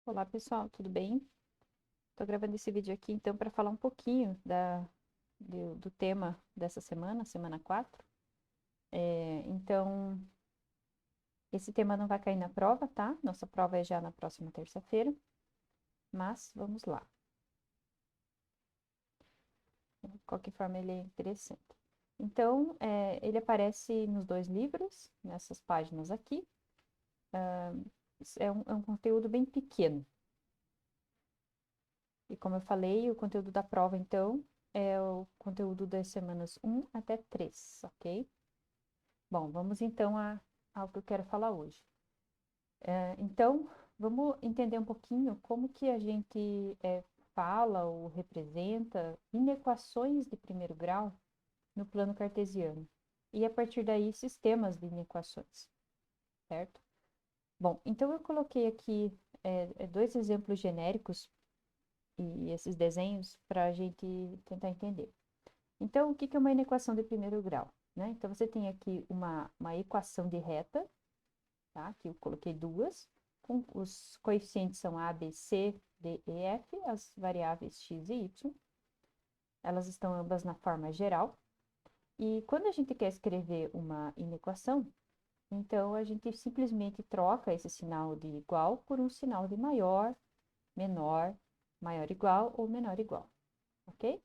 Olá pessoal, tudo bem? Estou gravando esse vídeo aqui então para falar um pouquinho do tema dessa semana, semana 4. Então, esse tema não vai cair na prova, tá? Nossa prova é já na próxima terça-feira, mas vamos lá. De qualquer forma, ele é interessante. Então, ele aparece nos dois livros, nessas páginas aqui. É um conteúdo bem pequeno. E como eu falei, o conteúdo da prova, então, é o conteúdo das semanas 1 até 3, ok? Bom, vamos então ao que eu quero falar hoje. Então, vamos entender um pouquinho como que a gente fala ou representa inequações de primeiro grau no plano cartesiano. E a partir daí, sistemas de inequações, certo? Bom, então eu coloquei aqui dois exemplos genéricos e esses desenhos para a gente tentar entender. Então, o que que é uma inequação de primeiro grau, né? Então, você tem aqui uma equação de reta, tá? Aqui eu coloquei duas, com os coeficientes são A, B, C, D e F, as variáveis x e y. Elas estão ambas na forma geral. E quando a gente quer escrever uma inequação, então a gente simplesmente troca esse sinal de igual por um sinal de maior, menor, maior igual ou menor igual, ok?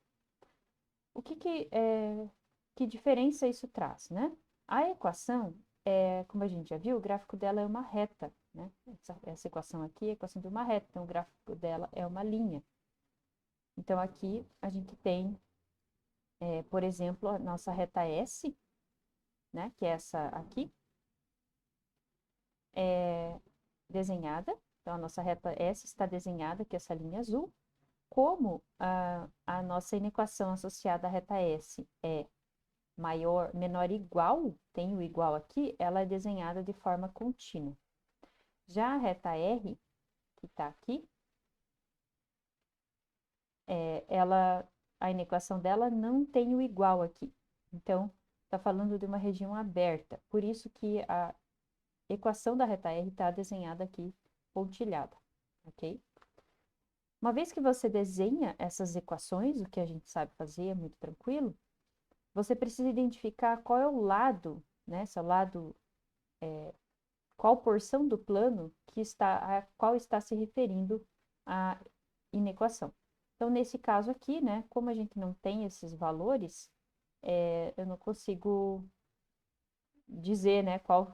O que diferença isso traz, né? A equação, como a gente já viu, o gráfico dela é uma reta, né? Essa equação aqui é a equação de uma reta, então o gráfico dela é uma linha. Então, aqui a gente tem, por exemplo, a nossa reta S, né? Que é essa aqui, é desenhada. Então, a nossa reta S está desenhada, que é essa linha azul. Como a nossa inequação associada à reta S é maior, menor igual, tem o igual aqui, ela é desenhada de forma contínua. Já a reta R, que está aqui, a inequação dela não tem o igual aqui. Então, está falando de uma região aberta. Por isso que a equação da reta R está desenhada aqui pontilhada, ok? Uma vez que você desenha essas equações, o que a gente sabe fazer é muito tranquilo, você precisa identificar qual é o lado, né? Se é o lado qual porção do plano a qual está se referindo a inequação. Então, nesse caso aqui, né, como a gente não tem esses valores, eu não consigo dizer, né, qual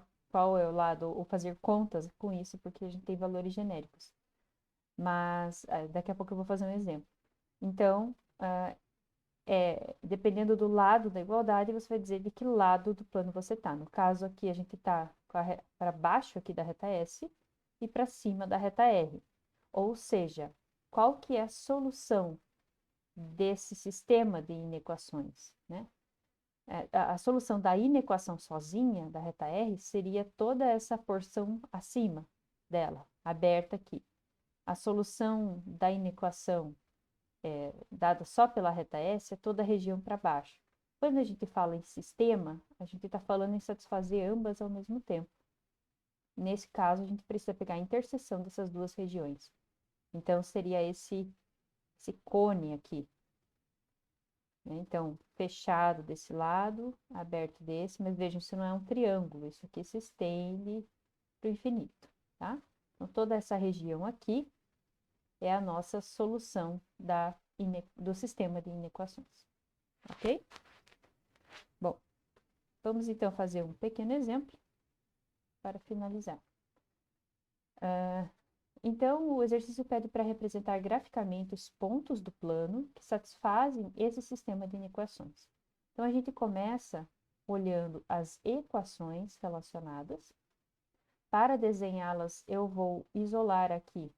é o lado, ou fazer contas com isso, porque a gente tem valores genéricos. Mas, daqui a pouco eu vou fazer um exemplo. Então, dependendo do lado da igualdade, você vai dizer de que lado do plano você está. No caso aqui, a gente está para baixo aqui da reta S e para cima da reta R. Ou seja, qual que é a solução desse sistema de inequações, né? A solução da inequação sozinha, da reta R, seria toda essa porção acima dela, aberta aqui. A solução da inequação dada só pela reta S é toda a região para baixo. Quando a gente fala em sistema, a gente está falando em satisfazer ambas ao mesmo tempo. Nesse caso, a gente precisa pegar a interseção dessas duas regiões. Então, seria esse cone aqui, né? Então, fechado desse lado, aberto desse, mas vejam, isso não é um triângulo, isso aqui se estende para o infinito, tá? Então, toda essa região aqui é a nossa solução do sistema de inequações, ok? Bom, vamos então fazer um pequeno exemplo para finalizar. Então, o exercício pede para representar graficamente os pontos do plano que satisfazem esse sistema de inequações. Então, a gente começa olhando as equações relacionadas. Para desenhá-las, eu vou isolar aqui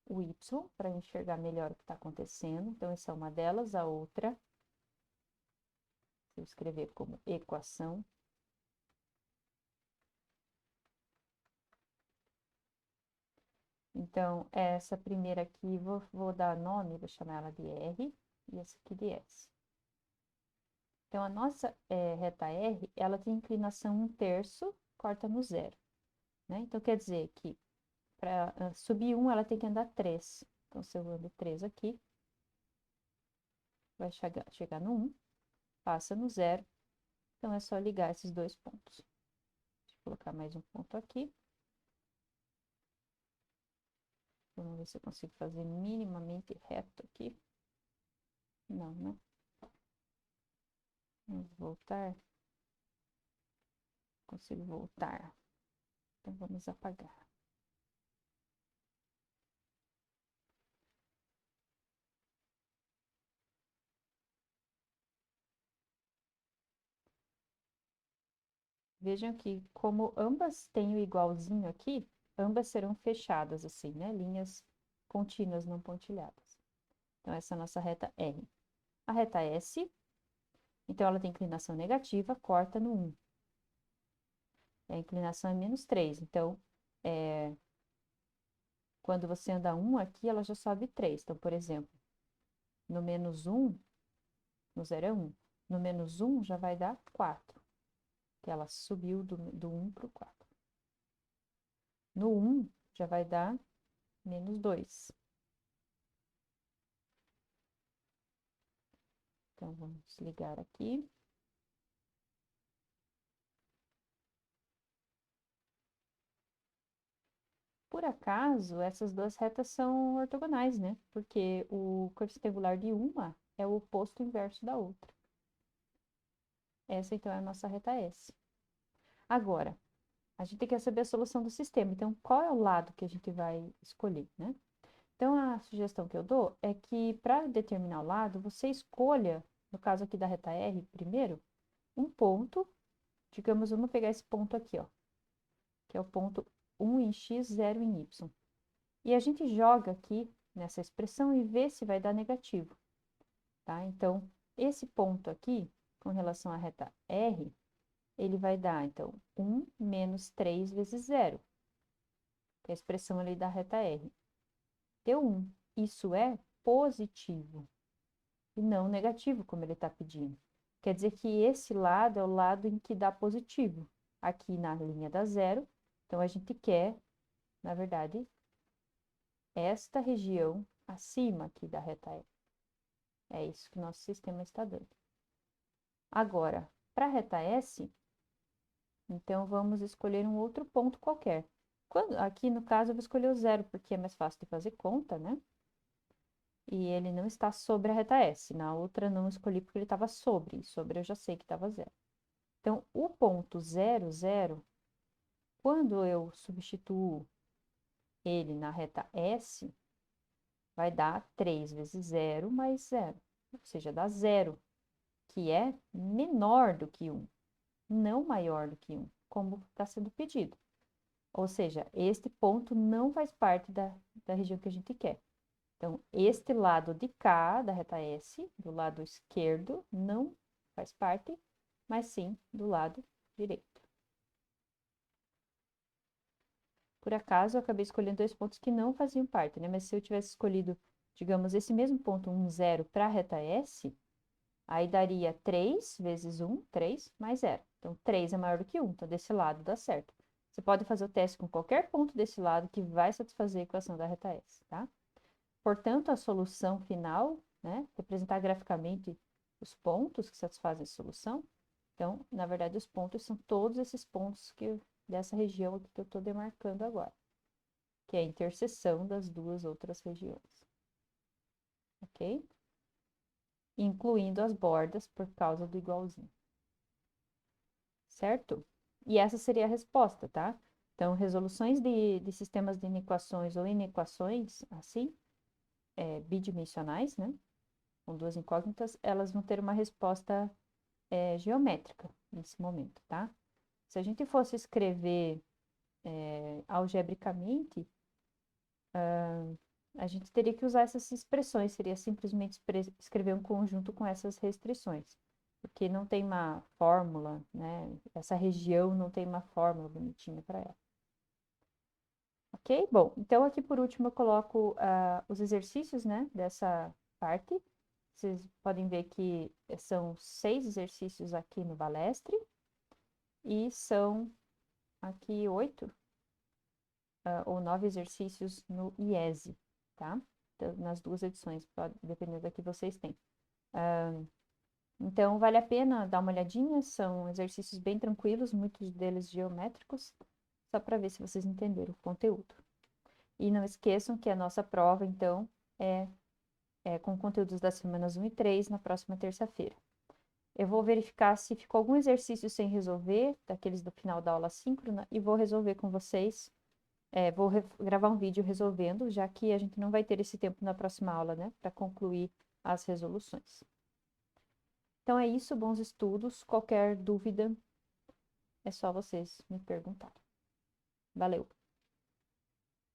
o y para enxergar melhor o que está acontecendo. Então, essa é uma delas. A outra, vou escrever como equação. Então, essa primeira aqui, vou dar nome, vou chamar ela de R, e essa aqui de S. Então, a nossa reta R, ela tem inclinação 1/3, corta no zero, né? Então, quer dizer que para subir 1, ela tem que andar 3. Então, se eu ando 3 aqui, vai chegar no 1, passa no 0. Então, é só ligar esses dois pontos. Deixa eu colocar mais um ponto aqui. Vamos ver se eu consigo fazer minimamente reto aqui. Não, né? Vamos voltar. Consigo voltar. Então, vamos apagar. Vejam que, como ambas têm o igualzinho aqui, ambas serão fechadas assim, né? Linhas contínuas, não pontilhadas. Então, essa é a nossa reta R. A reta S, então, ela tem inclinação negativa, corta no 1. A inclinação é menos 3. Então, quando você anda 1 aqui, ela já sobe 3. Então, por exemplo, no menos 1, no 0 é 1. No menos 1 já vai dar 4. Que ela subiu do 1 para o 4. No 1 já vai dar menos 2. Então, vamos ligar aqui. Por acaso, essas duas retas são ortogonais, né? Porque o coeficiente angular de uma é o oposto inverso da outra. Essa, então, é a nossa reta S. Agora, a gente quer saber a solução do sistema. Então, qual é o lado que a gente vai escolher, né? Então, a sugestão que eu dou é que, para determinar o lado, você escolha, no caso aqui da reta R, primeiro, um ponto. Digamos, vamos pegar esse ponto aqui, ó, que é o ponto 1 em x, 0 em y. E a gente joga aqui nessa expressão e vê se vai dar negativo, tá? Então, esse ponto aqui, com relação à reta R, ele vai dar, então, 1 menos 3 vezes 0, que é a expressão ali da reta R. Deu 1. Isso é positivo e não negativo, como ele está pedindo. Quer dizer que esse lado é o lado em que dá positivo. Aqui na linha dá 0, então a gente quer, na verdade, esta região acima aqui da reta R. É isso que nosso sistema está dando. Agora, para a reta S, então vamos escolher um outro ponto qualquer. Aqui, no caso, eu vou escolher o 0, porque é mais fácil de fazer conta, né? E ele não está sobre a reta S. Na outra, não escolhi porque ele estava sobre. E sobre eu já sei que estava 0. Então, o ponto 0, 0, quando eu substituo ele na reta S, vai dar 3 vezes 0 mais 0. Ou seja, dá 0, que é menor do que 1, não maior do que 1, como está sendo pedido. Ou seja, este ponto não faz parte da região que a gente quer. Então, este lado de cá, da reta S, do lado esquerdo, não faz parte, mas sim do lado direito. Por acaso, eu acabei escolhendo dois pontos que não faziam parte, né? Mas se eu tivesse escolhido, digamos, esse mesmo ponto, 1, 0, para a reta S, aí daria 3 vezes 1, 3, mais 0. Então, 3 é maior do que 1, então desse lado dá certo. Você pode fazer o teste com qualquer ponto desse lado que vai satisfazer a equação da reta S, tá? Portanto, a solução final, né, representar graficamente os pontos que satisfazem a solução. Então, na verdade, os pontos são todos esses pontos dessa região aqui que eu estou demarcando agora, que é a interseção das duas outras regiões. Ok? Incluindo as bordas por causa do igualzinho. Certo? E essa seria a resposta, tá? Então, resoluções de sistemas de inequações ou inequações, assim, bidimensionais, né? Com duas incógnitas, elas vão ter uma resposta geométrica nesse momento, tá? Se a gente fosse escrever algebricamente, a gente teria que usar essas expressões, seria simplesmente escrever um conjunto com essas restrições, porque não tem uma fórmula, né? Essa região não tem uma fórmula bonitinha para ela. Ok? Bom, então aqui por último eu coloco os exercícios, né, dessa parte. Vocês podem ver que são 6 exercícios aqui no Balestre e são aqui 8. ou 9 exercícios no IESE, tá? Então, nas duas edições, dependendo da que vocês têm. Então, vale a pena dar uma olhadinha, são exercícios bem tranquilos, muitos deles geométricos, só para ver se vocês entenderam o conteúdo. E não esqueçam que a nossa prova, então, é com conteúdos das semanas 1 e 3 na próxima terça-feira. Eu vou verificar se ficou algum exercício sem resolver, daqueles do final da aula síncrona, e vou resolver com vocês. Vou gravar um vídeo resolvendo, já que a gente não vai ter esse tempo na próxima aula, né, para concluir as resoluções. Então é isso, bons estudos. Qualquer dúvida, é só vocês me perguntarem. Valeu!